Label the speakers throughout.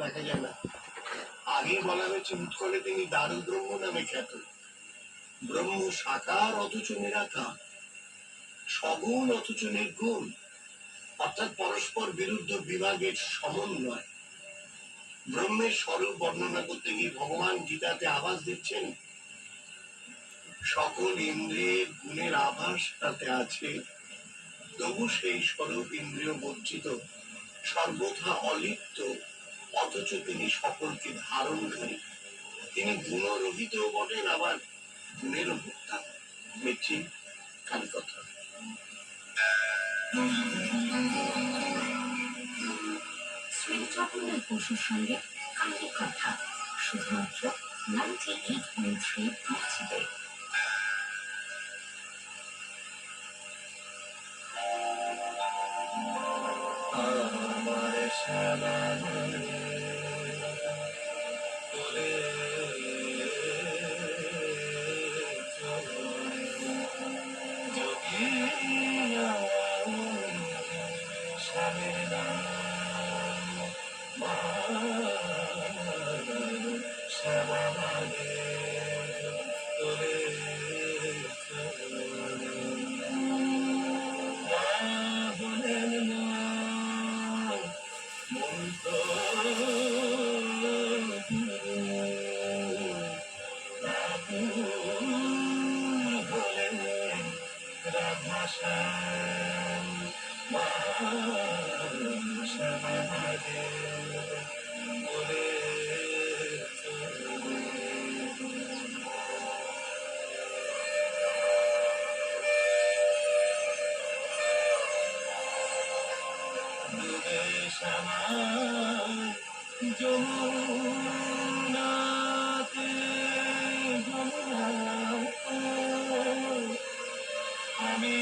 Speaker 1: দেখা যায় না। আগেই বলা হয়েছে উৎকলে তিনি দারু ব্রহ্ম নামে খ্যাত। ব্রহ্ম সাকার অথচ নিরাকার, সগুণ অথচ নির্গুণ, অর্থাৎ পরস্পর বিরুদ্ধ বিভাগের সমন্বয়। ব্রহ্মের স্বরূপ বর্ণনা করতে গিয়ে ভগবান গীতাতে আভাস দিচ্ছেন সকল ইন্দ্রিয়ের গুণের আভাস তাতে আছে, তবু সেই স্বরূপ ইন্দ্রিয় বর্জিত, সর্বথা অলিপ্ত, অথচ তিনি সকলকে ধারণকারী। তিনি গুণরহিতও বটেন, আবার গুণেরও ভোক্তা। মিছি খালি কথা।
Speaker 2: শ্রী জগন্নাথ বসুর সঙ্গে কালী কথা, শুধুমাত্র 98.3 মসজিদে।
Speaker 3: আমি খেলব শ্যাম জগন আমি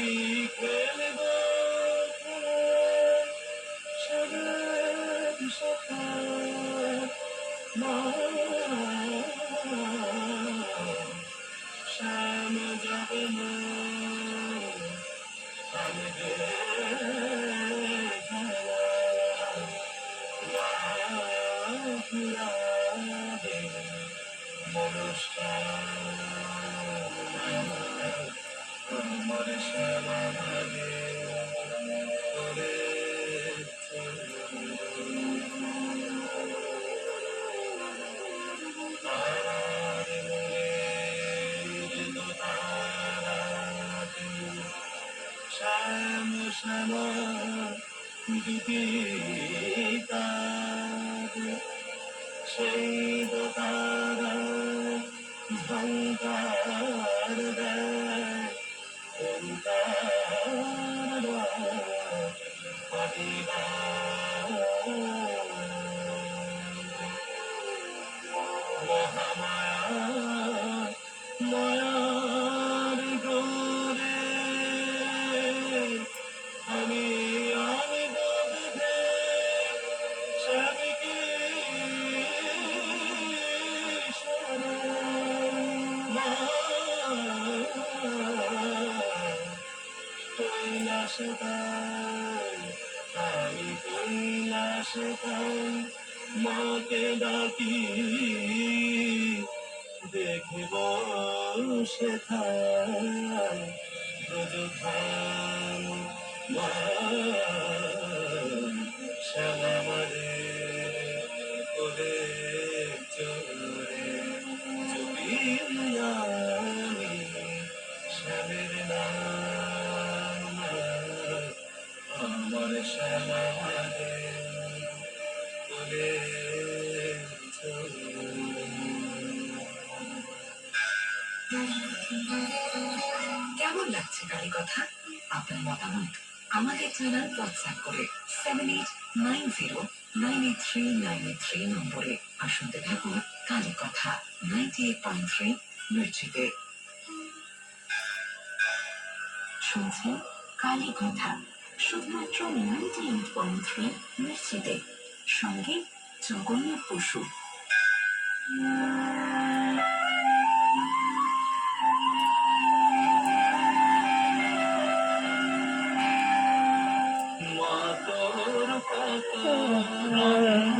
Speaker 3: আমার শ্যামা শ্যাম শ্যামা গীতা সেই দোতারা ভঙ্গার দেয় মায়ার ডোরে আমি বেঁধে স্বামীকে কৈলাস আমি কৈলাস মাকে ডাকি দেখব সেথায় ব্রজধাম মা শ্যামা মারে ওরে চোরে যদি আমি শ্যামের নাম আমার শ্যামা মারে ওরে
Speaker 2: কেমন লাগছে কালী কথা? আপনার মতামত আমাদের জানান হোয়াটসঅ্যাপ করে 7890983983 নম্বরে। আর শুনতে থাকুন কালী কথা 98.3 মির্চিতে। শুনছেন কালী কথা শুধুমাত্র 98.3 মির্চিতে, সঙ্গে জগন্নাথ বসু।
Speaker 3: মাতর কত রঙ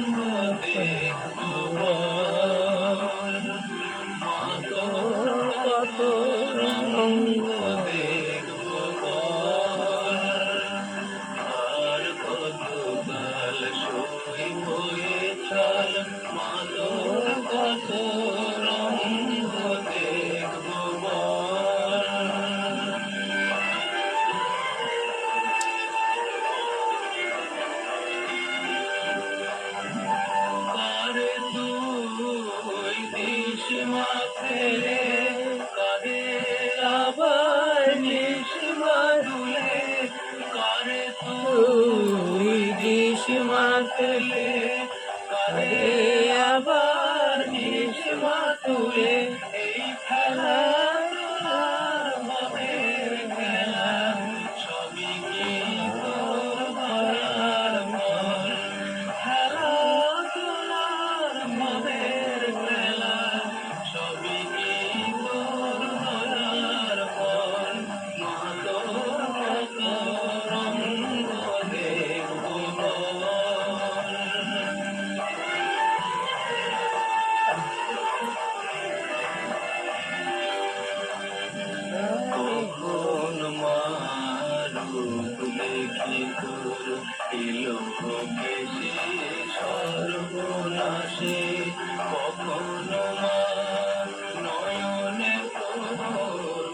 Speaker 3: তুলে এই খেলা হবে মেলা সবই কি তোর দয়ার ফল খেলাধুলার মনের মেলা সবই কি তোর দয়ার ফল মা তোর রঙ্গ দেখবো কখন মারূপ দেখি তোর এলো কেসে সর্বনাশে কখনো মা নয়নে তোর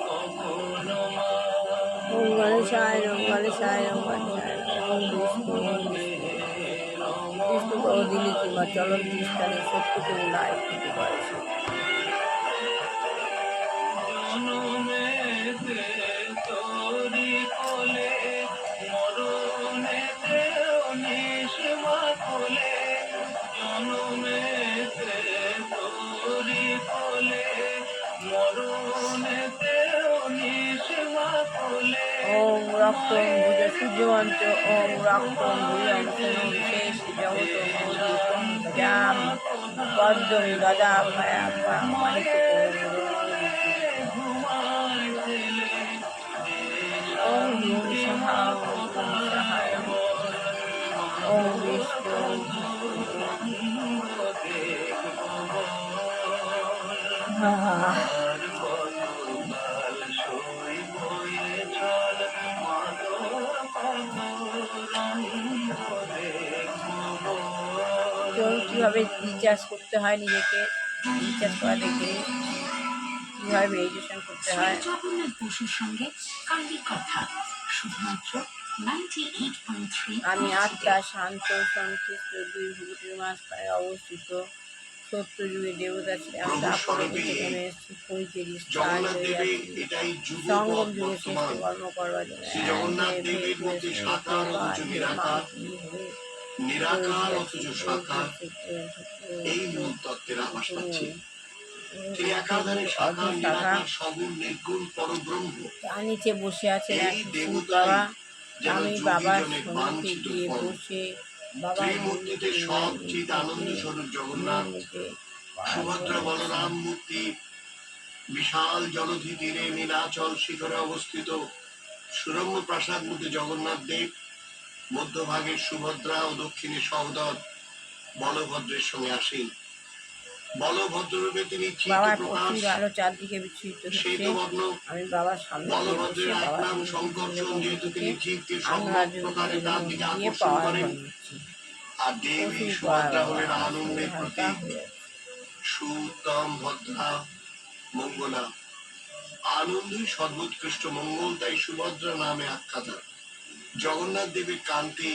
Speaker 3: কখনো মা
Speaker 4: ওম গণেশায় নমঃ গণেশায় নমঃ ওম বিষ্ণু বিষ্ণু দিলে কিংবা চলন্ত স্থানে শত্রুকে নাই ক্ষতি করেছে।
Speaker 3: জনমেতে তোরি কোলে মরণেতে নিশমা কোলে জনমেতে তোরি কোলে মরণেতে নিশমা কোলে
Speaker 4: ওম রক্তং ভুজ সূর্যমন্ত্র ওম রক্তং ভুজং শূন্যং শেষ জগত মোদিতং ভজাম পদ্মং দদা ভয়া মানিক ওম হ্রিং সাহা ওম সাহায় ওম বিষ্ণু কিভাবে রিচার্জ করতে হয় নিজেকে, রিচার্জ করা দেখে কিভাবে মেডিটেশন করতে হয়।
Speaker 2: জগন্নাথ বসুর সঙ্গে কালী কথা শুধুমাত্র 98.3
Speaker 4: আমি আত্মা শান্ত সন্তুষ্ট দুই ভূতের মাঝখানে অবস্থিত সত্য যুগে দেবতা ছিলাম, তারপরে বেঁচে নেমে এসেছি পরিচয় স্থান
Speaker 1: জগন্নাথ
Speaker 4: হয়ে
Speaker 1: দেবের
Speaker 4: যাচ্ছি
Speaker 1: এটাই যুগ
Speaker 4: সঙ্গম যুগে শ্রেষ্ঠ
Speaker 1: বর্তমান
Speaker 4: কর্ম করবার জন্য
Speaker 1: শ্রী জগন্নাথ দেবের মধ্যে সাকার অথচ নিরাকার নিরাকার অথচ সাকার এই মূল তত্ত্বের আভাস পাচ্ছি। তিনি একাধারে সাকার নিরাকার সগুণ নির্গুণ পরব্রহ্ম।
Speaker 4: তার নিচে বসে আছেন এক
Speaker 1: এই
Speaker 4: শিব
Speaker 1: দেবতাই
Speaker 4: বাবা।
Speaker 1: যেন
Speaker 4: আমি বাবার
Speaker 1: যোগীজনের
Speaker 4: সঙ্গে
Speaker 1: বাঞ্ছিত
Speaker 4: গিয়ে
Speaker 1: ফল।
Speaker 4: বসে বাবার
Speaker 1: ত্রিমূর্তিতে সব চিৎ আনন্দ স্বরূপ জগন্নাথ, সুভদ্রা বলরাম মূর্তি বিশাল জলধি তীরে নীলাচল শিখরে অবস্থিত সুরম্য প্রাসাদ মধ্যে জগন্নাথ দেব, মধ্যভাগে সুভদ্রা ও দক্ষিণে সহোদর বলভদ্রের সঙ্গে আসেন। বলভদ্র রূপে তিনি চিত্ত
Speaker 4: বাবার
Speaker 1: প্রকাশ
Speaker 4: প্রচুর আলো চারদিকে বিচ্ছুরিত হচ্ছে।
Speaker 1: শ্বেতবর্ণ।
Speaker 4: আমি বাবার সামনে গিয়ে বসে
Speaker 1: বলভদ্রের এক
Speaker 4: বাবার
Speaker 1: নাম
Speaker 4: সঙ্গে
Speaker 1: শঙ্কর্ষণ, যেহেতু তিনি জীবকে
Speaker 4: আমরা
Speaker 1: সম্যক প্রকারে তার দিকে
Speaker 4: দিয়ে
Speaker 1: আকর্ষণ
Speaker 4: পাওয়ার
Speaker 1: করেন।
Speaker 4: নিচ্ছি
Speaker 1: আর দেবী
Speaker 4: প্রচুর
Speaker 1: সুভদ্রা
Speaker 4: পাওয়ার
Speaker 1: হলেন আনন্দের
Speaker 4: হালকা
Speaker 1: প্রতীক।
Speaker 4: হয়ে
Speaker 1: সুতম ভদ্রা মঙ্গলা, আনন্দই সর্বোৎকৃষ্ট মঙ্গল, তাই সুভদ্রা নামে আখ্যাতা। জগন্নাথ দেবের কান্তি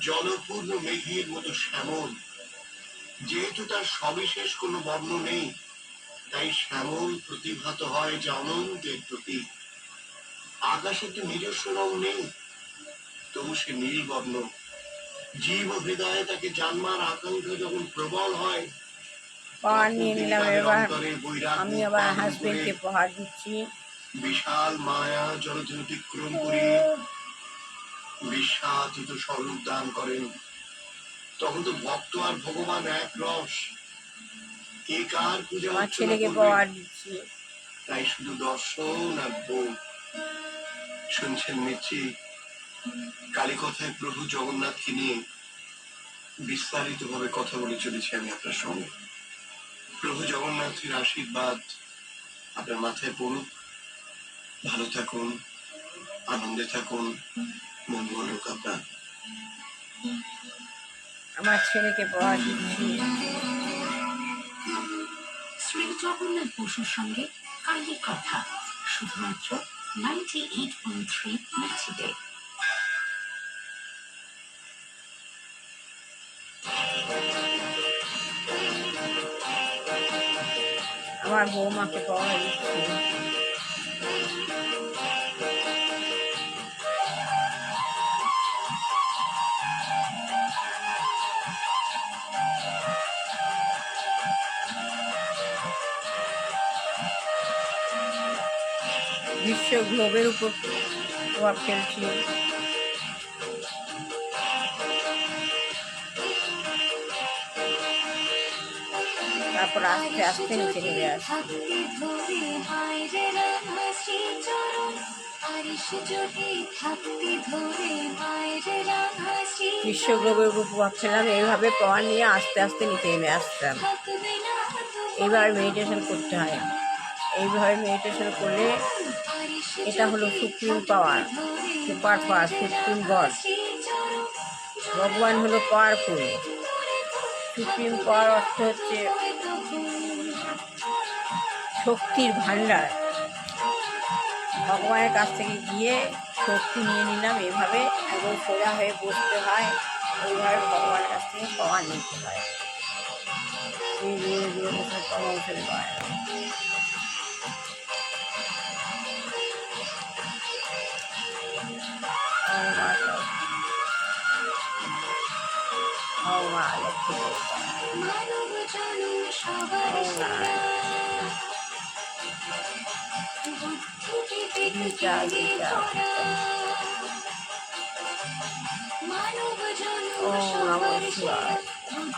Speaker 1: জলপূর্ণ মেঘের মতো শ্যামল, যেহেতু তার সবিশেষ কোনো বর্ণ নেই তাই শ্যামল প্রতিভাত হয় যে অনন্তের প্রতীক। আকাশে তো নিজস্ব রং নেই, তবু সে নীল বর্ণ। জীব হৃদয়ে তাকে জানবার আকাঙ্ক্ষা যখন প্রবল হয়,
Speaker 4: পাহাড় নিয়ে নিলাম। এবার
Speaker 1: বৈরাগ্য
Speaker 4: আমি আবার
Speaker 1: পালন
Speaker 4: হাজবেন্ডকে
Speaker 1: করে
Speaker 4: পাহাড় দিচ্ছি।
Speaker 1: বিশাল মায়া জলধি অতিক্রম করে বিস্বাদিত স্বরূপ দান করেন। তখন তো ভক্ত আর ভগবান এক রস, কে কার পূজা
Speaker 4: আমার
Speaker 1: অর্চনা
Speaker 4: ছেলেকে
Speaker 1: করবে,
Speaker 4: পাহাড় দিচ্ছি।
Speaker 1: তাই শুধু দর্শন আর ভোগ। শুনছেন নিচ্ছি কালী কথায় প্রভু জগন্নাথকে নিয়ে বিস্তারিত ভাবে কথা বলে চলেছি আমি আপনার সঙ্গে। প্রভু জগন্নাথের আশীর্বাদ আপনার মাথায় পড়ুক। ভালো থাকুন, আনন্দে থাকুন, মঙ্গল হোক আপনার।
Speaker 4: আমার ছেলেকে পাহাড় দিচ্ছি।
Speaker 2: শ্রী জগন্নাথ বসুর সঙ্গে কালী কথা শুধুমাত্র 98.3 মেক্সিডে।
Speaker 4: আমার বৌমাকে পাহাড় দিচ্ছি। বিশ্ব গ্লোবের উপর প্রভাব ফেলছি। তারপর আস্তে আস্তে নিচে নেমে আসছে। বিশ্ব গ্লোবের উপর প্রভাব ফেললাম, এইভাবে পাওয়ার নিয়ে আস্তে আস্তে নিচে নেমে আসতাম। এইভাবে মেডিটেশন করতে হয়। এইভাবে মেডিটেশন করলে এটা হলো সুপ্রিম পাওয়ার, সুপার পাওয়ার, সুপ্রিম গড। ভগবান হলো পাওয়ারফুল। সুপ্রিম পাওয়ার অর্থ হচ্ছে শক্তির ভাণ্ডার। ভগবানের কাছ থেকে গিয়ে শক্তি নিয়ে নিলাম। এভাবে একদম সোজা হয়ে বসতে হয়, এইভাবে ভগবানের কাছ থেকে পাওয়ার নিতে হয়। এই জিনিসগুলো বসে প্রমোশন হয়।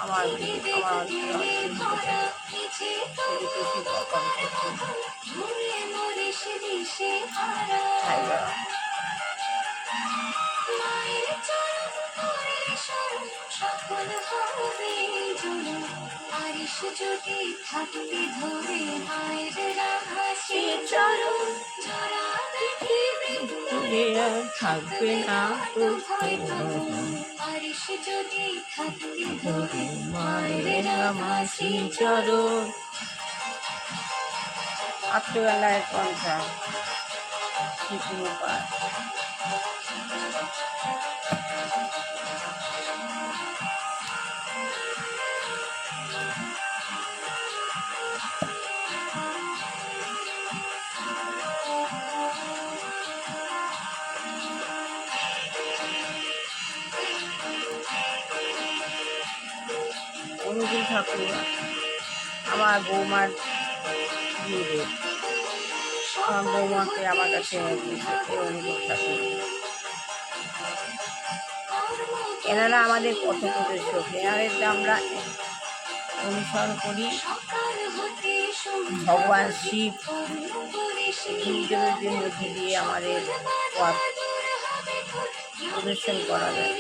Speaker 4: আমার
Speaker 5: সফল হবে আরিশ যদি থাকতে ধরে মায়ের রাশি চলো জোড়া
Speaker 4: থাকবে না তো
Speaker 5: আরিশ যদি থাকতে
Speaker 4: ধরে মায়ের রাশি চলো। আত্মবেলায় কণ্ঠা পায়। অনুকূল ঠাকুর আমার বৌমার গুরুদেব। আমার বৌমাকে আমার কাছে দিয়েছে অনুকূল ঠাকুর। এনারা আমাদের পথপ্রদর্শক। এনাদের আমরা অনুসরণ করি। ভগবান শিব গুরুদেবের মধ্যে দিয়ে আমাদের পথ প্রদর্শন করা যায়।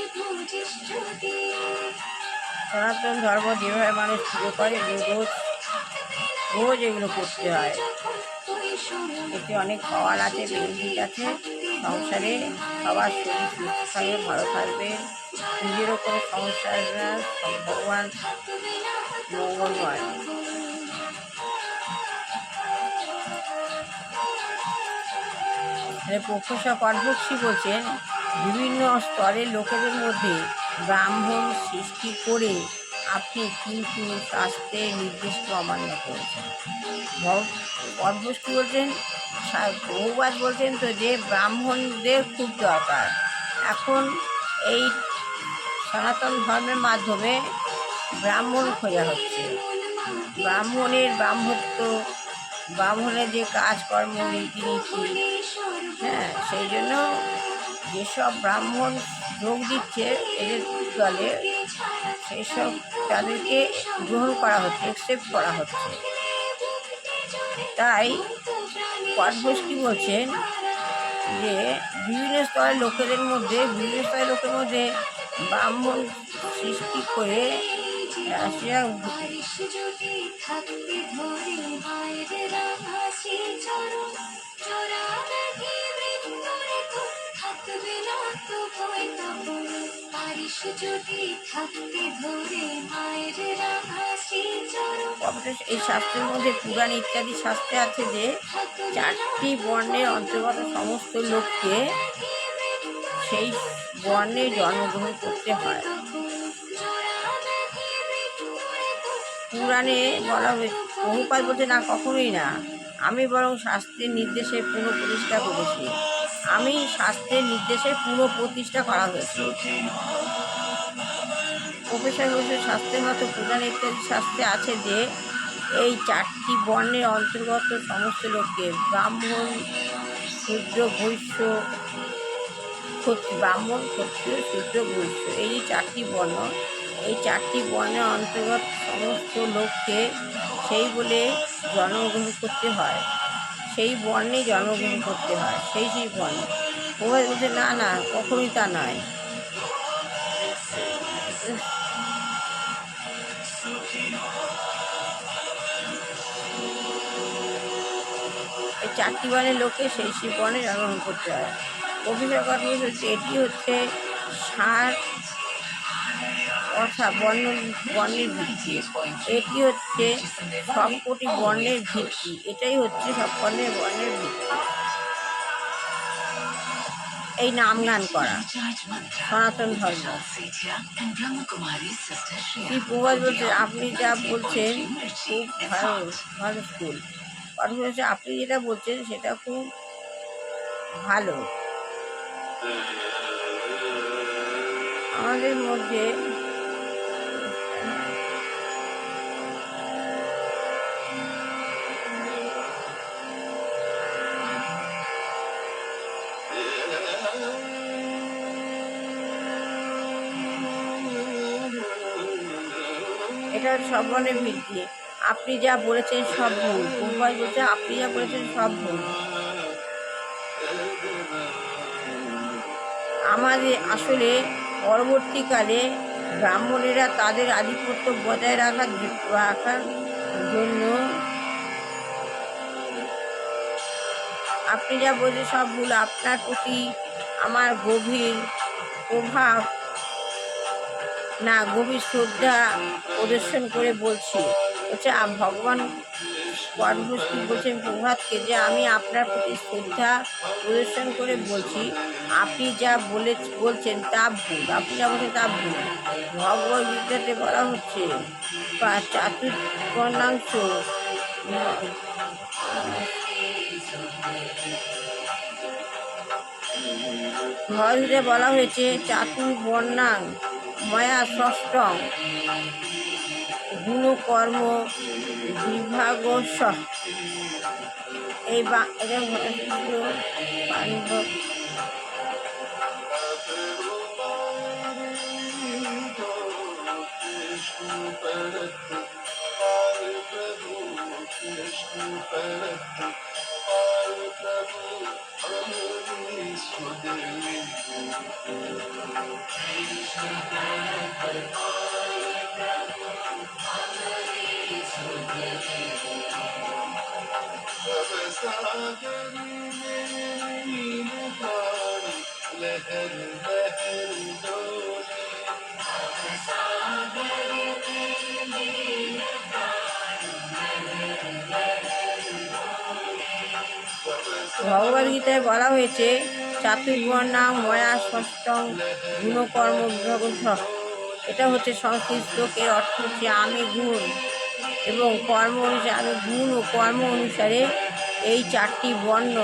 Speaker 4: সনাতন ধর্ম যেভাবে মানুষ পুজো করে রোজ এগুলো করতে হয়। এতে অনেক পাওয়ার আছে, বেনিফিট আছে। সংসারে সবার শরীর সুস্থ থাকবে, ভালো থাকবে, নিজেরও কোনো সমস্যা আসবে না, ভগবান মঙ্গলময়। প্রফেসর কনফুসিয়াস বলছেন, বিভিন্ন স্তরের লোকেদের মধ্যে ব্রাহ্মণ সৃষ্টি করে আপনি কিন্তু শাস্ত্রের নির্দিষ্ট অমান্য করেছেন। কনফুসিয়াস বলছেন, বহুবাদ বলছেন তো যে ব্রাহ্মণদের খুব দরকার। এখন এই সনাতন ধর্মের মাধ্যমে ব্রাহ্মণ খোঁজা হচ্ছে। ব্রাহ্মণের যে কাজকর্ম রীতিনীতি, সেই জন্য যেসব ব্রাহ্মণ যোগ দিচ্ছে এদের দলে, সেই সব তাদেরকে গ্রহণ করা হচ্ছে, অ্যাকসেপ্ট করা হচ্ছে। তাই কনফুসিয়াস বলছেন যে বিভিন্ন স্তরের লোকের মধ্যে ব্রাহ্মণ সৃষ্টি করে এই শাস্ত্রের মধ্যে পুরাণ ইত্যাদি শাস্ত্রে আছে যে 4টি বর্ণের অন্তর্গত সমস্ত লোককে সেই বর্ণে জন্মগ্রহণ করতে হয়। পুরাণে বলা হয়েছে, বহুপাত বলছে না, কখনোই না। আমি বরং শাস্ত্রের নির্দেশে পুনঃপ্রতিষ্ঠা করেছি। করা হয়েছে। প্রফেসর বলছে, শাস্ত্রের মতো পুরাণ ইত্যাদি শাস্ত্রে আছে যে এই 4টি বর্ণের অন্তর্গত সমস্ত লোককে ব্রাহ্মণ শূদ্র বৈশ্য ব্রাহ্মণ ক্ষত্রিয় শূদ্র বৈশ্য এই যে চারটি বর্ণ, এই চারটি বর্ণের অন্তর্গত সমস্ত লোককে সেই বলে জন্মগ্রহণ করতে হয়, সেই বর্ণে জন্মগ্রহণ করতে হয়, সেই বর্ণ। প্রভাত বলছে না না, কখনোই তা নয়। এই চারটি বর্ণের লোককে সেই বর্ণে জন্মগ্রহণ করতে হয়। প্রফেসর কথা হচ্ছে এটি হচ্ছে সার অর্থাৎ বর্ণের ভিত্তি, এটি হচ্ছে সবকটি বর্ণের ভিত্তি, এটাই হচ্ছে সব বর্ণের ভিত্তি। এই নাম গান করা সনাতন ধর্ম। শ্রী প্রভাত বলছে আপনি যা বলছেন খুব ভালো স্কুল। কথা হচ্ছে আপনি যেটা বলছেন সেটা খুব ভালো। আমাদের মধ্যে এটা সব বর্ণের ভিত্তি। আপনি যা বলেছেন সব ভুল। প্রভাত বলছে আপনি যা বলেছেন সব ভুল। আমাদের আসলে পরবর্তীকালে ব্রাহ্মণেরা তাদের আধিপত্য বজায় রাখার জন্য আপনি যা বলছেন সব ভুল। আপনার প্রতি আমার গভীর শ্রদ্ধা প্রদর্শন করে বলছি। হচ্ছে ভগবান পরবর্তী বলছেন প্রভাতকে যে আমি আপনার প্রতি শ্রদ্ধা প্রদর্শন করে বলছি আপনি যা বলছেন তা ভুল, আপনি যা বলছেন তা ভুল। ভগবদ্গীতাতে বলা হচ্ছে চাতুর্বর্ণাংশ ভগবদ্গীতায় বলা হয়েছে চাতুর্বর্ণাং ময়া ষষ্ঠং গুণকর্ম বিভাগস্য। এই পাণ্ডব ভগবদ্গীতায় বলা হয়েছে চাতুর্বর্ণাং ময়া ষষ্ঠং গুণকর্ম বিভাগস্য। এটা হচ্ছে সংস্কৃত শ্লোকের অর্থ হচ্ছে আমি গুণ এবং কর্ম অনুসারে, আমি গুণ ও কর্ম অনুসারে এই চারটি বর্ণ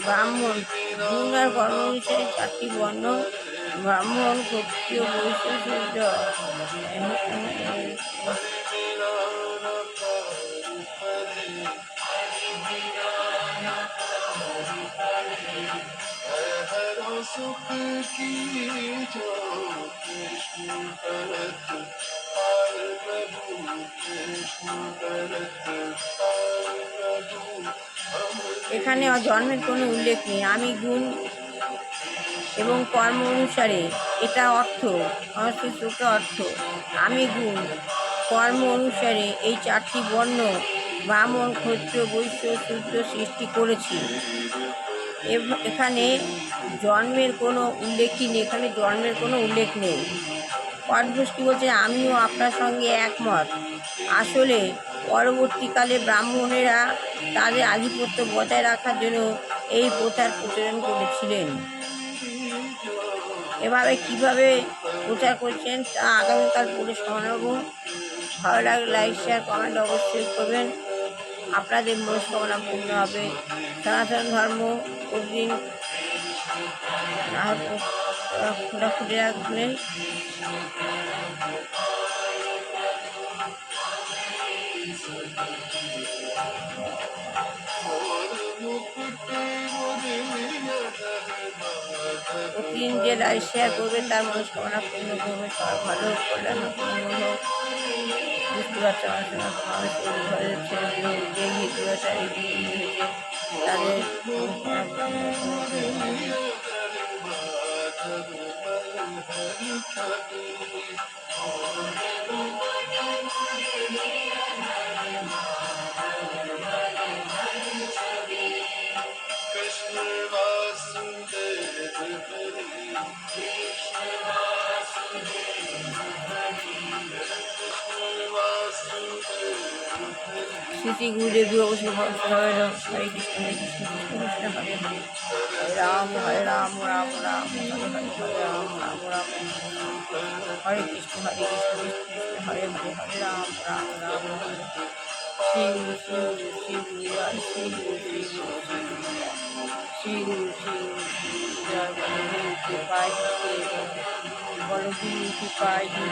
Speaker 4: ব্রাহ্মণ, গুণ আর কর্ম অনুসারে চারটি বর্ণ ব্রাহ্মণ ক্ষত্রিয় বৈশ্য শূদ্র এখানে জন্মের কোনো উল্লেখ নেই। আমি গুণ এবং কর্ম অনুসারে, এটা অর্থ সংস্কৃত শ্লোকের অর্থ আমি গুণ কর্ম অনুসারে এই চারটি বর্ণ ব্রাহ্মণ ক্ষত্রিয় বৈশ্য শূদ্র সৃষ্টি করেছি। এখানে জন্মের কোনো উল্লেখই নেই, এখানে জন্মের কোনো উল্লেখ নেই। পরবর্তী বলছে আমিও আপনার সঙ্গে একমত। আসলে পরবর্তীকালে ব্রাহ্মণেরা তাদের আধিপত্য বজায় রাখার জন্য এই প্রথার প্রচলন করেছিলেন। এভাবে কিভাবে প্রচার করছেন তা আগামীকাল পড়ে শোনাবো। ভালো লাগলে লাইক শেয়ার কমেন্ট অবশ্যই করবেন। আপনাদের মনস্কামনা পূর্ণ হবে। সনাতন ধর্ম প্রতিদিন খুঁটে রাখবেন। প্রতিদিন যে লাইভ শেয়ার করবে তার মনস্কামনা পূর্ণ করবে, সবার ভালো হোক, কল্যাণ হোক, মঙ্গল হোক। বুঝতে পারছে আমার সঙ্গে মানুষ ঘরে হচ্ছে যে হিন্দুরা চারিদিকে হয়েছে তাদের মনস্কামনা পূর্ণ করবে।
Speaker 1: कृष्ण वासुदेव हरि कृष्ण वासुदेव हरि
Speaker 4: শ্রী শ্রী গুরুদেব অবশ্য হরে হরে কৃষ্ণ হরে কৃষ্ণ কৃষ্ণ কৃষ্ণ হরে হরে, হরে রাম রাম রাম হরে হরে, হরে রাম রাম রাম হরে কৃষ্ণ কৃষ্ণ কৃষ্ণ হরে হরে, হরে রাম রাম রাম হরে হরে। শ্রী গুরু শ্রী গুরু শ্রী গুরু আর শ্রী গুরু শ্রী গুরু শ্রী গুরু শ্রী গুরু শ্রী গুরু জয় বলগুরু के पाय के বলগুরু के पाय के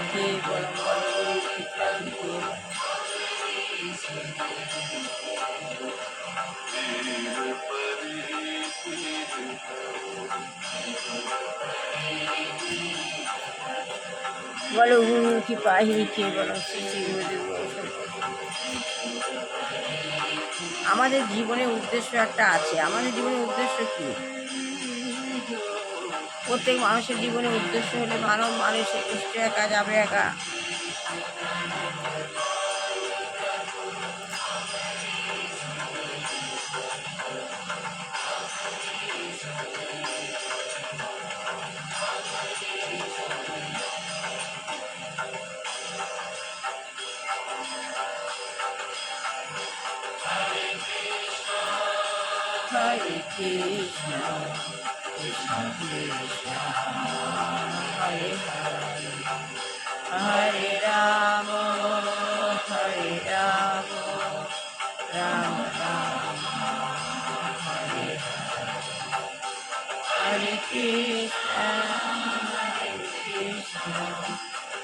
Speaker 4: বলম বলগুরু के पाय के বলো গুরু কি পাহি কে বলো শ্রী শ্রী গুরুদেব। আমাদের জীবনের উদ্দেশ্য একটা আছে। আমাদের জীবনের উদ্দেশ্য কি? প্রত্যেক মানুষের জীবনের উদ্দেশ্য হলে মানব মানুষের কৃষ্ণ একা যাবে একা। হরে কৃষ্ণ কৃষ্ণ কৃষ্ণ হরে হরে, হরে রাম হরে রাম রাম রাম হরে হরে, হরে কৃষ্ণ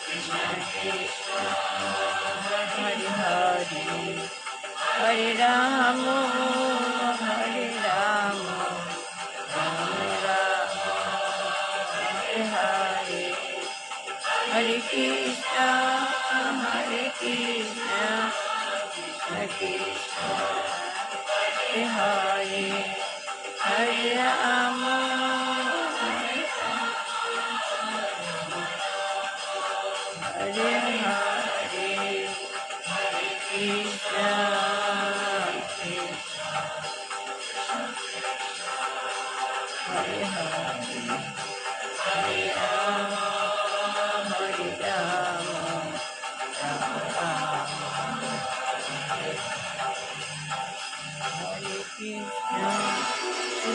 Speaker 4: কৃষ্ণ কৃষ্ণ হরে হরে, হরে রাম হরে রাম রাম রাম হরে হরে, হরে কৃষ্ণ কৃষ্ণ কৃষ্ণ হরে হরে, হরে রাম হরে হরে, কৃষ্ণ হরে হরে, হরে রাম হরে রাম রাম রাম হরে কৃষ্ণ।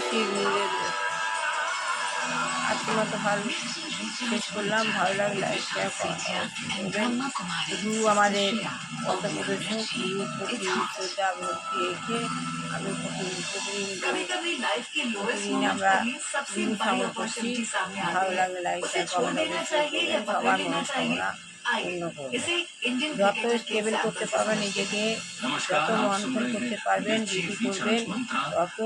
Speaker 4: শ্রী গুরুদেব আজকে মতো ভালো শেষ করলাম। ভালো লাগলে শেয়ার করবেন। শুধু আমাদের পথপ্রদর্শক গুরুর প্রতি শ্রদ্ধা ভক্তি রেখে আমি প্রতিদিন আমরা গুরু সঙ্গ করছি। ভালো লাগলে লাইক শেয়ার কমেন্ট অবশ্যই করবেন। সবার মনস্কামনা পূর্ণ করবেন। যত স্টেবল করতে পারবেন নিজেকে, যত মন্থন করতে পারবেন, ডিউটি করবেন, তত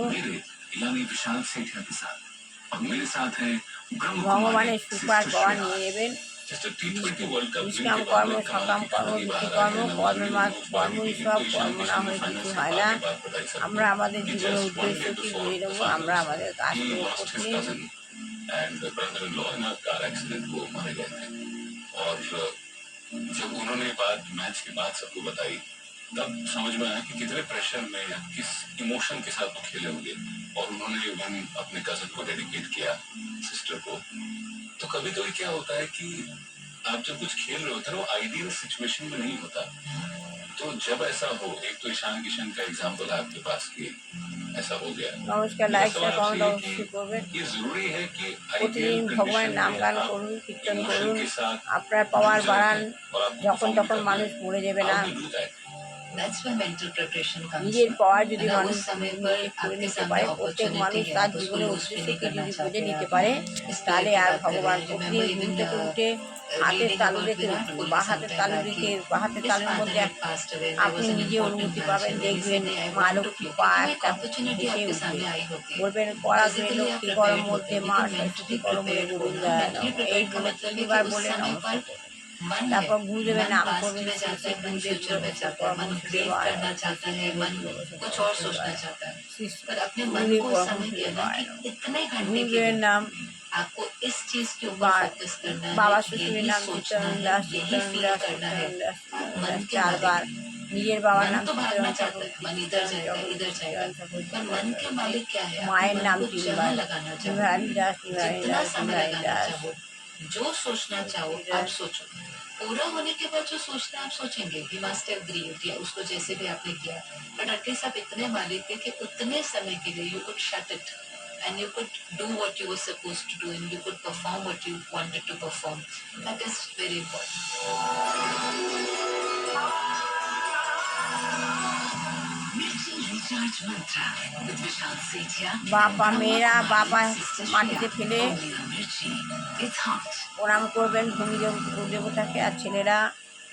Speaker 4: ভগবানের সুপার পাওয়ার নিয়ে নেবেন। নিষ্কাম কর্ম, সকাম কর্ম, ভীতি কর্ম, কর্মই সব, কর্ম না হলে কিছু হয় না। আমরা আমাদের জীবনের উদ্দেশ্য কি বুঝে নেবো, আমরা আমাদের কাজ করতে নিয়ে
Speaker 6: जब उन्होंने बात मैच के बाद सबको बताई तब समझ में आया कि कितने प्रेशर में या किस इमोशन के साथ वो खेले होंगे। और उन्होंने इवन अपने कजन को डेडिकेट किया, सिस्टर को। तो कभी कभी क्या होता है कि आप जब कुछ खेल रहे होते हैं वो आइडियल सिचुएशन में नहीं होता। तो जब ऐसा हो, एक तो ईशान किशन का एग्जाम्पल है आपके पास कि ऐसा हो गया।
Speaker 4: নমস্কার, লাইক শেয়ার কমেন্ট অবশ্যই করবেন।
Speaker 6: ये जरूरी है कि
Speaker 4: প্রতিদিন ভগবানের নাম গান করুন, কীর্তন করুন, আপনার পাওয়ার বাড়ান। যখন তখন মানুষ মরে যাবে না,
Speaker 2: That's where mental preparation comes
Speaker 4: নিজের
Speaker 2: in.
Speaker 4: পাওয়ার যদি
Speaker 2: अगर
Speaker 4: মানুষ
Speaker 2: उस समय
Speaker 4: নিজে
Speaker 2: पर
Speaker 4: করে
Speaker 2: आपके
Speaker 4: নিতে
Speaker 2: सामने
Speaker 4: পারে, প্রত্যেক মানুষ
Speaker 2: opportunity है
Speaker 4: তার
Speaker 2: आप उसको
Speaker 4: জীবনের
Speaker 2: use भी नहीं
Speaker 4: উদ্দেশ্যকে
Speaker 2: करना
Speaker 4: যদি
Speaker 2: चाहते
Speaker 4: বুঝে
Speaker 2: हैं
Speaker 4: নিতে
Speaker 2: आप
Speaker 4: পারে, তাহলে
Speaker 2: की
Speaker 4: আর
Speaker 2: बात कर रहे
Speaker 4: ভগবান
Speaker 2: हैं।
Speaker 4: প্রতিদিন
Speaker 2: Remember
Speaker 4: ঘুম
Speaker 2: even
Speaker 4: থেকে উঠে হাতের
Speaker 2: reading
Speaker 4: তালু
Speaker 2: about
Speaker 4: রেখে
Speaker 2: विराट
Speaker 4: উঠুন,
Speaker 2: कोहली
Speaker 4: বা হাতের তালু
Speaker 2: sometime
Speaker 4: রেখে
Speaker 2: back
Speaker 4: বা
Speaker 2: कि
Speaker 4: হাতের
Speaker 2: his
Speaker 4: তালুর
Speaker 2: father
Speaker 4: মধ্যে
Speaker 2: had passed away. There
Speaker 4: আপনি
Speaker 2: was an
Speaker 4: নিজে
Speaker 2: important
Speaker 4: অনুভূতি
Speaker 2: match
Speaker 4: পাবেন,
Speaker 2: and then he
Speaker 4: দেখবেন
Speaker 2: said, "नहीं, I
Speaker 4: মা
Speaker 2: want to
Speaker 4: লক্ষ্মী
Speaker 2: play."
Speaker 4: পা
Speaker 2: क्योंकि वो एक
Speaker 4: একটা
Speaker 2: opportunity
Speaker 4: ভেসে
Speaker 2: आपके
Speaker 4: উঠবে,
Speaker 2: सामने आई होती है।
Speaker 4: বলবেন কড়া করে
Speaker 2: Physically आप
Speaker 4: লক্ষ্মী
Speaker 2: prepared
Speaker 4: গরম
Speaker 2: होते
Speaker 4: মধ্যে
Speaker 2: हैं,
Speaker 4: মা
Speaker 2: लेकिन
Speaker 4: সরস্বতী
Speaker 2: mentally
Speaker 4: করমরে
Speaker 2: prepared
Speaker 4: গোবিন্দ
Speaker 2: होना।
Speaker 4: আয়ন,
Speaker 2: Mentally
Speaker 4: এই
Speaker 2: prepared का
Speaker 4: বলে
Speaker 2: मतलब है कि
Speaker 4: 3 বার
Speaker 2: उस
Speaker 4: বলে
Speaker 2: समय
Speaker 4: নমস্কার
Speaker 2: पर
Speaker 4: করবেন।
Speaker 2: मन है,
Speaker 4: তারপর গুরুদেবের
Speaker 2: मन
Speaker 4: নাম
Speaker 2: पास्ट
Speaker 4: করবেন,
Speaker 2: में
Speaker 4: শ্রী
Speaker 2: जाता
Speaker 4: শ্রী
Speaker 2: है, मन
Speaker 4: গুরুদেব
Speaker 2: फ्यूचर में जाता है, मन
Speaker 4: পরমহংস
Speaker 2: ग्रीव
Speaker 4: দেবায়
Speaker 2: करना
Speaker 4: নমঃ,
Speaker 2: चाहता है, मन कुछ और सोचना चाहता है।
Speaker 4: শ্রী শ্রী
Speaker 2: पर अपने मन
Speaker 4: গুরুদেব
Speaker 2: को
Speaker 4: পরমহংস
Speaker 2: समय दिया ना
Speaker 4: দেবায়
Speaker 2: कि
Speaker 4: নমঃ।
Speaker 2: इतने घंटे के
Speaker 4: গুরুদেবের
Speaker 2: दिन
Speaker 4: নাম
Speaker 2: आपको इस चीज के ऊपर
Speaker 4: বা
Speaker 2: फोकस करना है,
Speaker 4: বাবা শ্বশুরের
Speaker 2: यही
Speaker 4: নাম
Speaker 2: सोचना
Speaker 4: চিত্তরঞ্জন
Speaker 2: है,
Speaker 4: দাস,
Speaker 2: यही
Speaker 4: চিত্তরঞ্জন
Speaker 2: फील
Speaker 4: দাস,
Speaker 2: करना है।
Speaker 4: চিত্তরঞ্জন দাস,
Speaker 2: आप
Speaker 4: চিত্তরঞ্জন
Speaker 2: मन
Speaker 4: দাস
Speaker 2: के
Speaker 4: 4
Speaker 2: मालिक
Speaker 4: বার।
Speaker 2: हैं।
Speaker 4: নিজের বাবার
Speaker 2: मन
Speaker 4: নাম
Speaker 2: तो भागना
Speaker 4: চিত্তরঞ্জন
Speaker 2: चाहता है,
Speaker 4: চক্রবর্তী,
Speaker 2: मन इधर
Speaker 4: চিত্তরঞ্জন
Speaker 2: जाएगा,
Speaker 4: চক্রবর্তী,
Speaker 2: इधर जाएगा,
Speaker 4: চিত্তরঞ্জন চক্রবর্তী,
Speaker 2: पर मन के मालिक क्या है? अपने
Speaker 4: মায়ের
Speaker 2: मन
Speaker 4: নাম
Speaker 2: को
Speaker 4: 3
Speaker 2: जहाँ
Speaker 4: বার।
Speaker 2: लगाना चाहो,
Speaker 4: নিভানি দাস, নিভানি
Speaker 2: जितना
Speaker 4: দাস,
Speaker 2: समय
Speaker 4: নিভানি
Speaker 2: लगाना
Speaker 4: দাস।
Speaker 2: चाहो, जो सोचना चाहो आप सोचो। पूरा होने के बाद जो सोचना आप सोचेंगे, ही मस्ट हैव ग्रीव्ड या उसको जैसे भी आपने किया, बट एटलीस्ट आप इतने मालिक थे कि उतने समय के लिए you could shut it and you could do what you were supposed to do and you could perform what you wanted to perform. That is very important. Recharge mantra with Vishal Sethia.
Speaker 4: বাবা মেয়েরা বাবা মাটিতে ফেলে
Speaker 2: It's hot.
Speaker 4: প্রণাম করবেন ভূমি দেবতাকে, আর ছেলেরা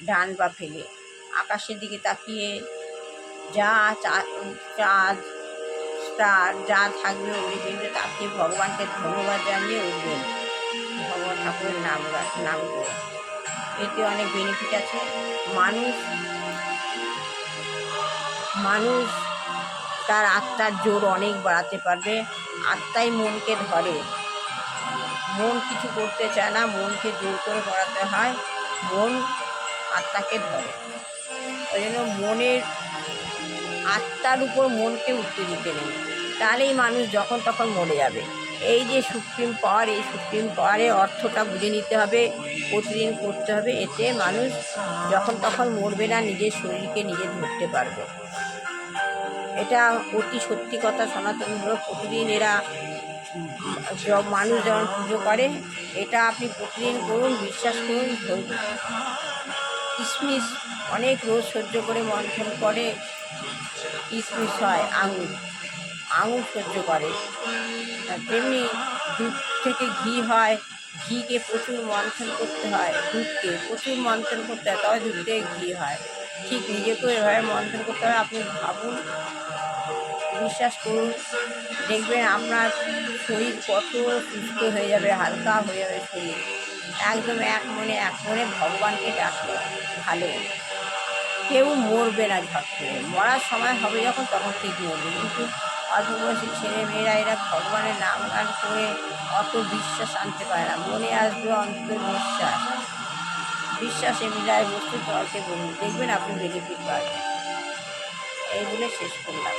Speaker 4: ডান পা ফেলে আকাশের দিকে তাকিয়ে যা চাঁদ স্টার যা থাকবে অগ্নিপিণ্ডে তাকিয়ে ভগবানকে ধন্যবাদ জানিয়ে উঠবেন, ভগবান ঠাকুরের নাম করে। এতে অনেক বেনিফিট আছে। মানুষ তার আত্মার জোর অনেক বাড়াতে পারবে। আত্মাই মনকে ধরে, মন কিছু করতে চায় না, মনকে জোর করে করাতে হয়, মন আত্মাকে ধরে। ওই জন্য আত্মার উপর মনকে উঠতে দিতে নেই, তাহলেই মানুষ যখন তখন মরে যাবে। এই যে সুপ্রিম পাওয়ার, এই সুপ্রিম পাওয়ারের অর্থটা বুঝে নিতে হবে, প্রতিদিন করতে হবে। এতে মানুষ যখন তখন মরবে না, নিজের শরীরকে নিজে ধরতে পারবে। এটা অতি সত্যি কথা। সনাতন ধর্ম প্রতিদিন এরা মানুষ যেমন পুজো করে, এটা আপনি প্রতিদিন করুন, বিশ্বাস করুন, ধরবেন। কিশমিশ অনেক রোজ সহ্য করে মন্থন করে, কিশমিশ হয়, আঙুর সহ্য করে। তেমনি দুধ থেকে ঘি হয়, ঘিকে প্রচুর মন্থন করতে হয়, দুধকে প্রচুর মন্থন করতে হয়, তবে দুধ থেকে ঘি হয়। ঠিক নিজেকেও এভাবে মন্থন করতে হয়। আপনি ভাবুন, বিশ্বাস করুন, দেখবেন আপনার শরীর কত সুস্থ হয়ে যাবে, হালকা হয়ে যাবে শরীর। একদম এক মনে ভগবানকে ডাকলে ভালো, কেউ মরবে না ঝট করে। মরার সময় হবে যখন, তখন ঠিক মরবে। কিন্তু অল্প বয়সী ছেলে মেয়েরা এরা ভগবানের নাম গান করে অত বিশ্বাস আনতে পারে না। মনে আসবে অন্তর্বিশ্বাস, বিশ্বাসে মিলায় বস্তু চলকে বলুন, দেখবেন আপনি বেনিফিট পাবেন। এই বলে শেষ করলাম।